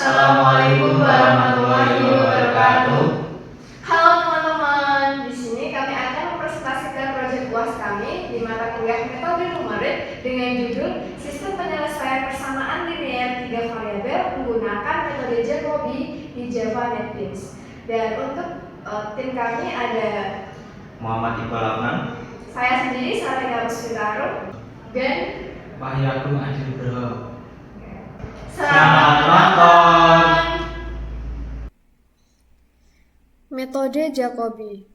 Assalamualaikum warahmatullahi wabarakatuh. Halo teman-teman, di sini kami akan mempresentasikan proyek UAS kami di mata kuliah metode numerik dengan judul Sistem Penyelesaian Persamaan Linear 3 Variabel menggunakan metode Jacobi di Java NetBeans. Dan untuk tim kami ada Muhammad Iqbal Afnan, saya sendiri, Sarega Rusfitaro, dan Wahyagung Adi Nugroho. Selamat menonton. Metode Jacobi.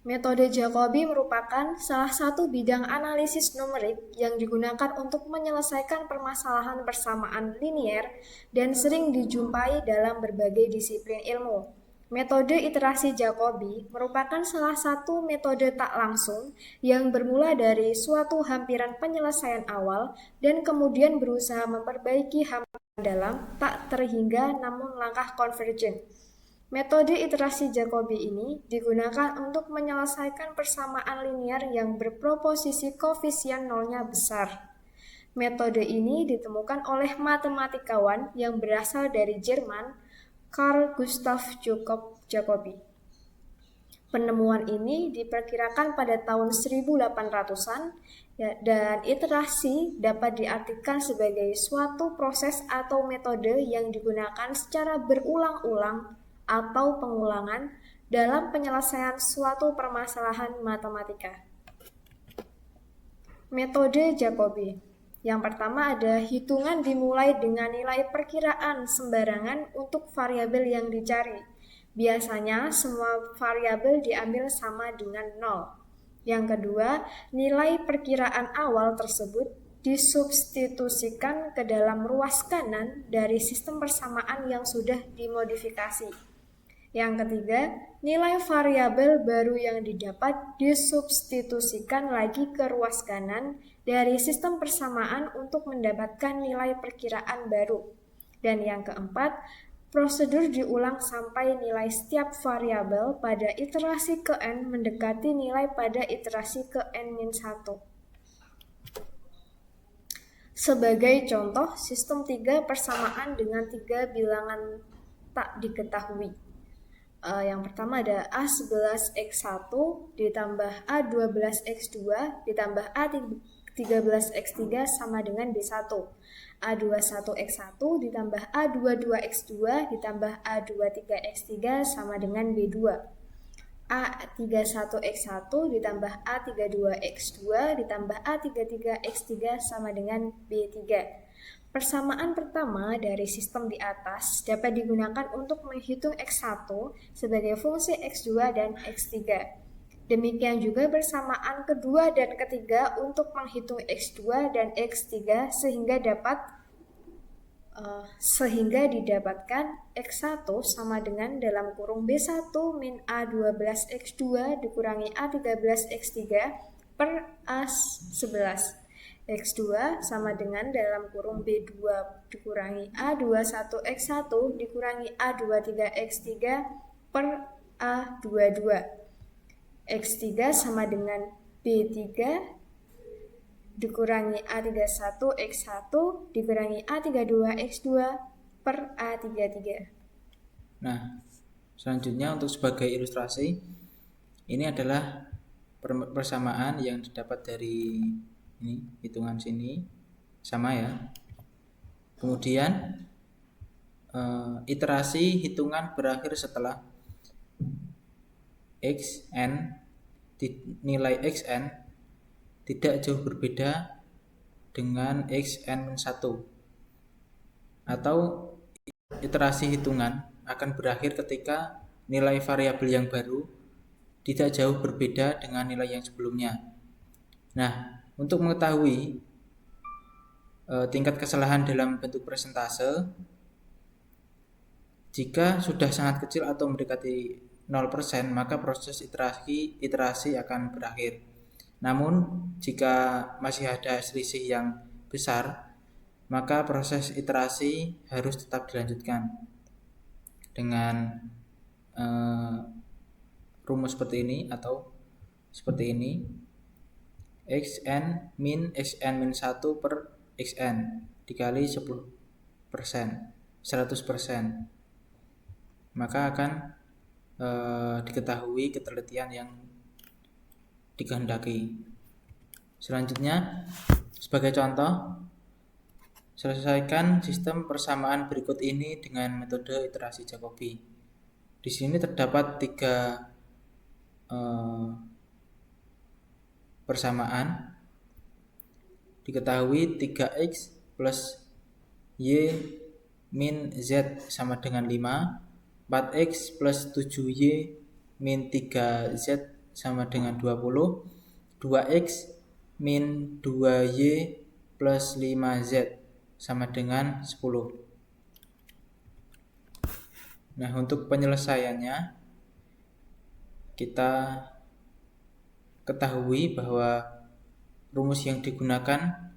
Metode Jacobi merupakan salah satu bidang analisis numerik yang digunakan untuk menyelesaikan permasalahan persamaan linier dan sering dijumpai dalam berbagai disiplin ilmu. Metode iterasi Jacobi merupakan salah satu metode tak langsung yang bermula dari suatu hampiran penyelesaian awal dan kemudian berusaha memperbaiki hampiran dalam tak terhingga namun langkah konvergen. Metode iterasi Jacobi ini digunakan untuk menyelesaikan persamaan linier yang berproposisi koefisien nolnya besar. Metode ini ditemukan oleh matematikawan yang berasal dari Jerman, Carl Gustav Jacobi. Penemuan ini diperkirakan pada tahun 1800-an dan iterasi dapat diartikan sebagai suatu proses atau metode yang digunakan secara berulang-ulang atau pengulangan dalam penyelesaian suatu permasalahan matematika. Metode Jacobi. Yang pertama ada hitungan dimulai dengan nilai perkiraan sembarangan untuk variabel yang dicari. Biasanya semua variabel diambil sama dengan 0. Yang kedua, nilai perkiraan awal tersebut disubstitusikan ke dalam ruas kanan dari sistem persamaan yang sudah dimodifikasi. Yang ketiga, nilai variabel baru yang didapat disubstitusikan lagi ke ruas kanan dari sistem persamaan untuk mendapatkan nilai perkiraan baru. Dan yang keempat, prosedur diulang sampai nilai setiap variabel pada iterasi ke n mendekati nilai pada iterasi ke n-1. Sebagai contoh, sistem 3 persamaan dengan 3 bilangan tak diketahui. Yang pertama ada A11X1 ditambah A12X2 ditambah A13X3 sama dengan B1. A21X1 ditambah A22X2 ditambah A23X3 sama dengan B2. A31X1 ditambah A32X2 ditambah A33X3 sama dengan B3. Persamaan pertama dari sistem di atas dapat digunakan untuk menghitung X1 sebagai fungsi X2 dan X3. Demikian juga persamaan kedua dan ketiga untuk menghitung X2 dan X3 sehingga didapatkan X1 sama dengan dalam kurung B1 min A12X2 dikurangi A13X3 per A11. X2 sama dengan dalam kurung B2 dikurangi A21X1 dikurangi A23X3 per A22. X3 sama dengan B3 dikurangi A31X1 dikurangi A32X2 per A33. Nah, selanjutnya untuk sebagai ilustrasi, ini adalah persamaan yang didapat dari ini, hitungan sini sama ya. Kemudian iterasi hitungan berakhir setelah xn, nilai xn tidak jauh berbeda dengan xn-1, atau iterasi hitungan akan berakhir ketika nilai variabel yang baru tidak jauh berbeda dengan nilai yang sebelumnya. Nah, untuk mengetahui tingkat kesalahan dalam bentuk persentase, jika sudah sangat kecil atau mendekati 0%, maka proses iterasi akan berakhir. Namun, jika masih ada selisih yang besar, maka proses iterasi harus tetap dilanjutkan dengan rumus seperti ini atau seperti ini. xn min 1 per xn dikali 10% 100%, maka akan diketahui ketelitian yang dikehendaki. Selanjutnya, sebagai contoh, selesaikan sistem persamaan berikut ini dengan metode iterasi Jacobi. Di sini terdapat 3 persamaan. Diketahui 3x plus y min z sama dengan 5, 4x plus 7y min 3z sama dengan 20, 2x min 2y plus 5z sama dengan 10. Nah, untuk penyelesaiannya kita ketahui bahwa rumus yang digunakan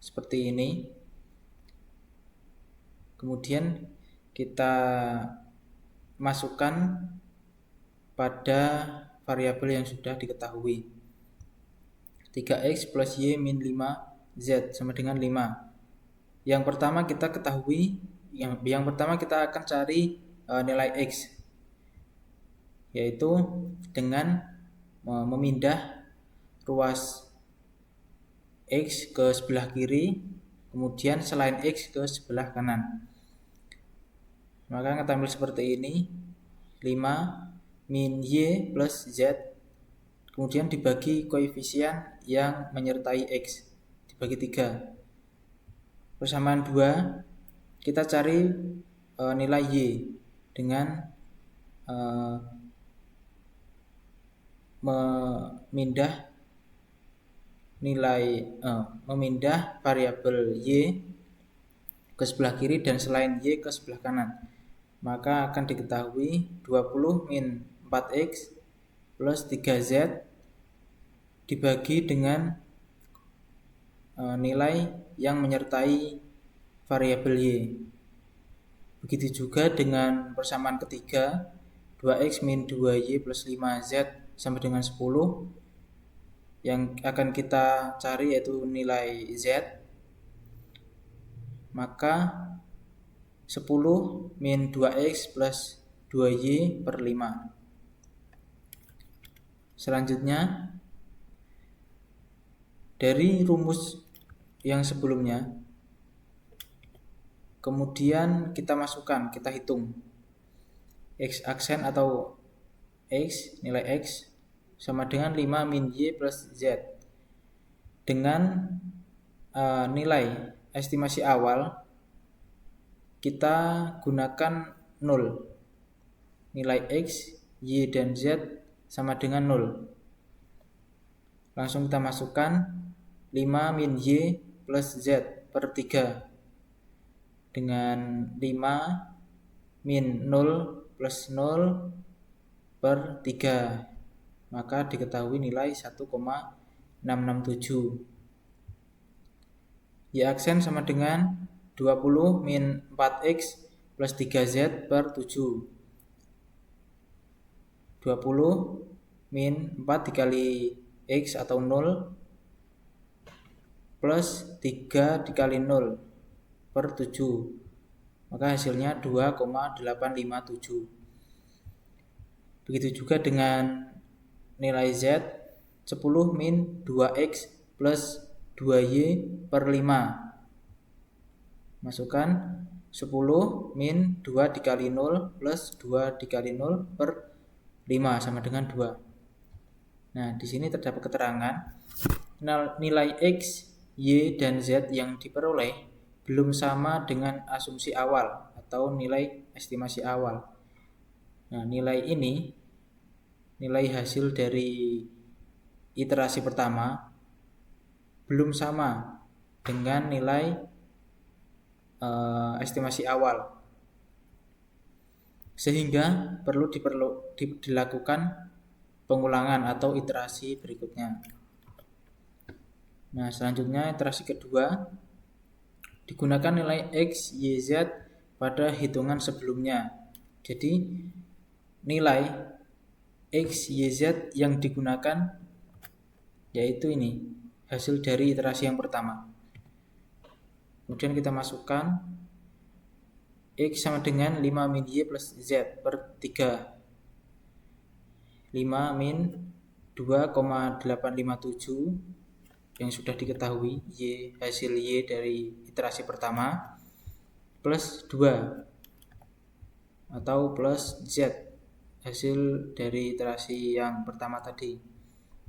seperti ini. Kemudian kita masukkan pada variabel yang sudah diketahui. 3x plus y min 5z sama dengan 5. Yang pertama kita ketahui, yang pertama kita akan cari nilai x, yaitu dengan memindah ruas x ke sebelah kiri, kemudian selain x ke sebelah kanan. Maka kita ambil seperti ini, 5 min y plus z, kemudian dibagi koefisien yang menyertai x, dibagi 3. Persamaan 2, kita cari nilai y dengan memindah variabel y ke sebelah kiri dan selain y ke sebelah kanan. Maka akan diketahui 20 min 4x plus 3z dibagi dengan nilai yang menyertai variabel y. Begitu juga dengan persamaan ketiga, 2x min 2y plus 5z sama dengan 10. Yang akan kita cari yaitu nilai z. Maka 10 min 2x plus 2y per 5. Selanjutnya, dari rumus yang sebelumnya, kemudian kita masukkan, kita hitung x aksen atau x, nilai x sama dengan 5 min y plus z. Dengan nilai estimasi awal kita gunakan 0. Nilai x, y, dan z sama dengan 0. Langsung kita masukkan 5 min y plus z per 3 dengan 5 min 0 plus 0 per 3. Maka diketahui nilai 1,667. Y aksen sama dengan 20 min 4x plus 3z per 7. 20 min 4 dikali x atau 0 plus 3 dikali 0 per 7. Maka hasilnya 2,857. Begitu juga dengan nilai z, 10 min 2x plus 2y per 5. Masukkan 10 min 2 dikali 0 plus 2 dikali 0 per 5 sama dengan 2. Nah, di sini terdapat keterangan nilai x, y, dan z yang diperoleh belum sama dengan asumsi awal atau nilai estimasi awal. Nah, nilai ini, nilai hasil dari iterasi pertama belum sama dengan nilai estimasi awal, sehingga perlu dilakukan pengulangan atau iterasi berikutnya. Nah, selanjutnya iterasi kedua, digunakan nilai x, y, z pada hitungan sebelumnya. Jadi nilai x, y, z yang digunakan yaitu ini, hasil dari iterasi yang pertama. Kemudian kita masukkan X sama dengan 5 min Y plus Z per 3. 5 min 2,857 yang sudah diketahui Y, hasil Y dari iterasi pertama, plus 2 atau plus Z hasil dari iterasi yang pertama tadi.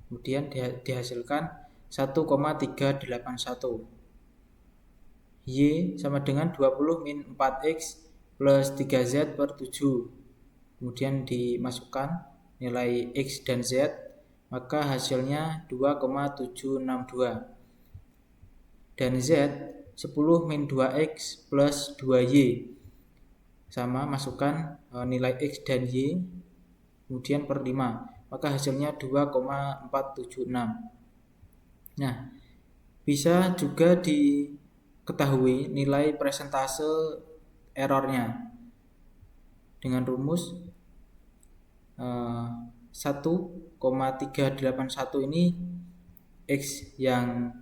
Kemudian dihasilkan 1,381. Y sama dengan 20 min 4X plus 3Z per 7. Kemudian dimasukkan nilai X dan Z, maka hasilnya 2,762. Dan Z 10 min 2X plus 2Y. Sama, masukkan nilai X dan Y, kemudian per 5. Maka hasilnya 2,476. Nah, bisa juga diketahui nilai persentase errornya dengan rumus 1,381 ini X yang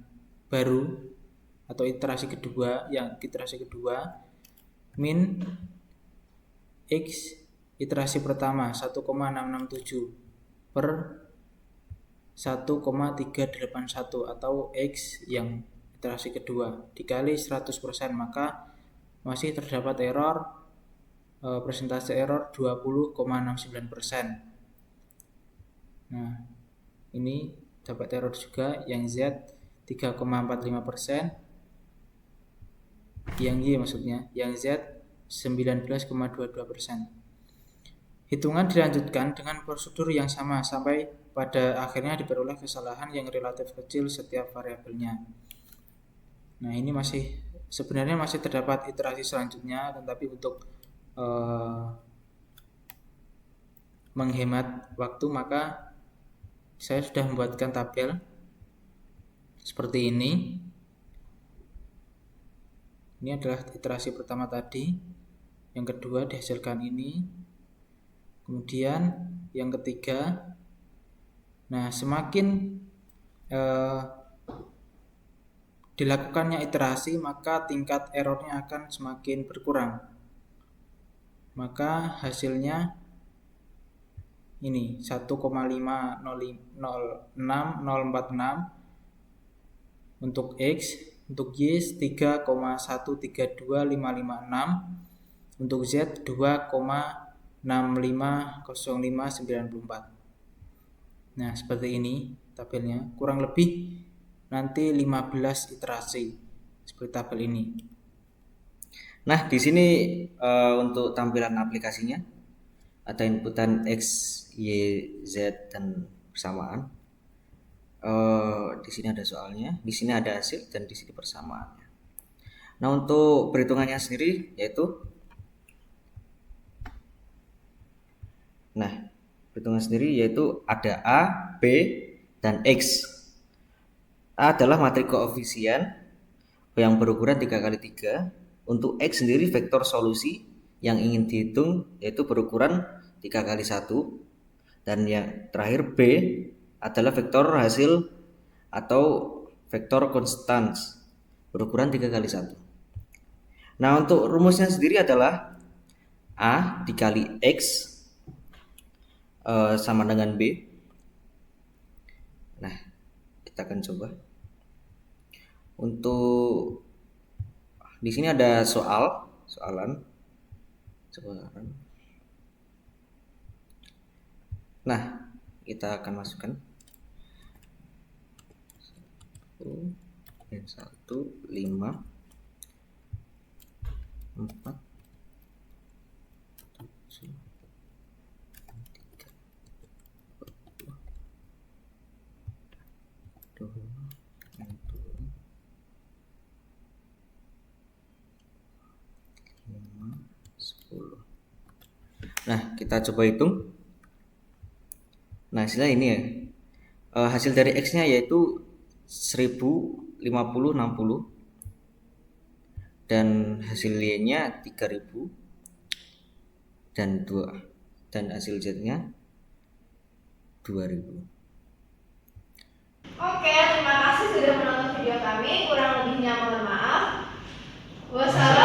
baru atau iterasi kedua, min X iterasi pertama 1,667 per 1,381 atau X yang iterasi kedua dikali 100%, maka masih terdapat error, persentase error 20,69%. Nah, ini dapat error juga yang Z 3,45%, yang Y maksudnya, yang Z 19,22%. Hitungan dilanjutkan dengan prosedur yang sama sampai pada akhirnya diperoleh kesalahan yang relatif kecil setiap variabelnya. Nah, ini sebenarnya masih terdapat iterasi selanjutnya, tetapi untuk menghemat waktu maka saya sudah membuatkan tabel seperti ini. Ini adalah iterasi pertama tadi, yang kedua dihasilkan ini, kemudian yang ketiga. Nah, semakin dilakukannya iterasi, maka tingkat errornya akan semakin berkurang. Maka hasilnya ini 1,506046 untuk X, untuk Y 3,1325556, untuk Z 2,650594. Nah, seperti ini tabelnya, kurang lebih nanti 15 iterasi seperti tabel ini. Nah, di sini untuk tampilan aplikasinya ada inputan X, Y, Z dan persamaan. Di sini ada soalnya, di sini ada hasil, dan di sini persamaannya. Nah, untuk perhitungannya sendiri yaitu ada A, B, dan X. A adalah matrik koefisien yang berukuran 3x3. Untuk X sendiri vektor solusi yang ingin dihitung yaitu berukuran 3x1. Dan yang terakhir B adalah vektor hasil atau vektor konstans berukuran 3x1. Nah, untuk rumusnya sendiri adalah A dikali X sama dengan B. Nah, kita akan coba. Untuk di sini ada soalan. Nah, kita akan masukkan 1, 5, 4, 7, 3, 2, 10. Nah, kita coba hitung. Nah, hasilnya ini ya. Hasil dari X-nya yaitu 1050/60 dan hasil Y-nya 3000 dan hasil Z-nya 2000. Oke, terima kasih sudah menonton video kami. Kurang lebihnya mohon maaf. Wassalamualaikum